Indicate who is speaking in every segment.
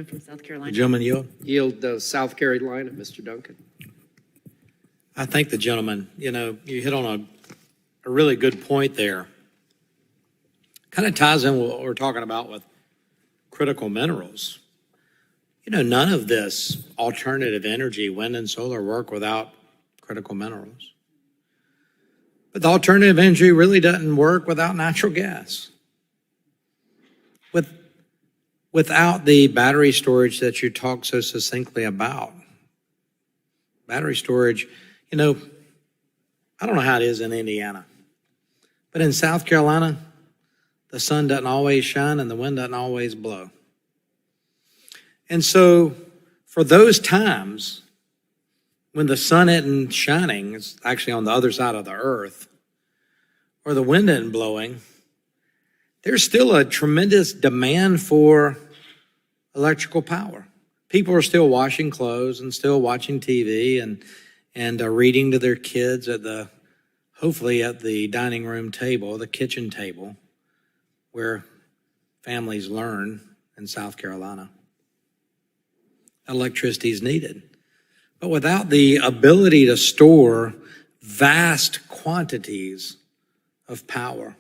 Speaker 1: gentleman from South Carolina.
Speaker 2: Gentleman yield.
Speaker 3: Yield South Carolina, Mr. Duncan.
Speaker 2: I thank the gentleman. You hit on a really good point there. Kind of ties in with what we're talking about with critical minerals. None of this alternative energy, wind and solar, work without critical minerals. But the alternative energy really doesn't work without natural gas. Without the battery storage that you talk so succinctly about. Battery storage, I don't know how it is in Indiana, but in South Carolina, the sun doesn't always shine and the wind doesn't always blow. And so for those times when the sun isn't shining, it's actually on the other side of the earth, or the wind isn't blowing, there's still a tremendous demand for electrical power. People are still washing clothes and still watching TV and reading to their kids hopefully at the dining room table, the kitchen table, where families learn in South Carolina. Electricity is needed. But without the ability to store vast quantities of power,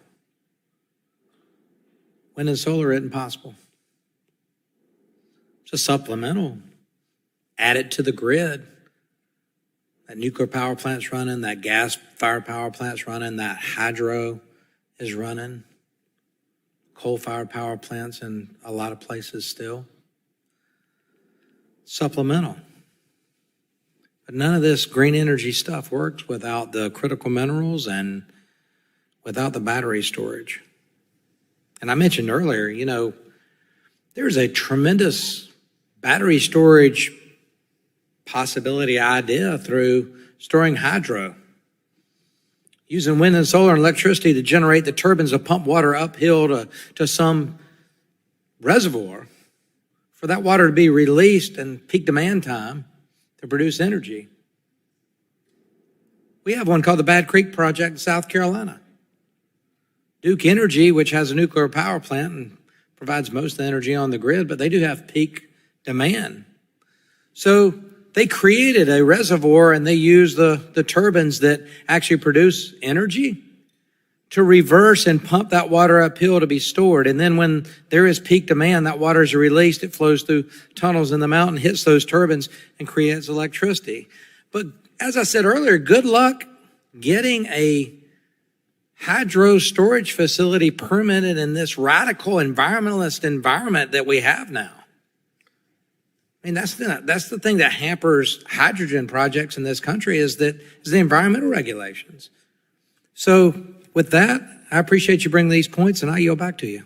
Speaker 2: wind and solar isn't possible. It's a supplemental. Add it to the grid. That nuclear power plant's running, that gas-fired power plant's running, that hydro is running, coal-fired power plants in a lot of places still. Supplemental. But none of this green energy stuff works without the critical minerals and without the battery storage. And I mentioned earlier, there's a tremendous battery storage possibility idea through storing hydro. Using wind and solar and electricity to generate the turbines to pump water uphill to some reservoir, for that water to be released in peak demand time to produce energy. We have one called the Bad Creek Project in South Carolina. Duke Energy, which has a nuclear power plant and provides most of the energy on the grid, but they do have peak demand. So they created a reservoir and they use the turbines that actually produce energy to reverse and pump that water uphill to be stored. And then when there is peak demand, that water is released, it flows through tunnels in the mountain, hits those turbines, and creates electricity. But as I said earlier, good luck getting a hydro storage facility permitted in this radical environmentalist environment that we have now. I mean, that's the thing that hampers hydrogen projects in this country is the environmental regulations. So with that, I appreciate you bringing these points, and I yield back to you.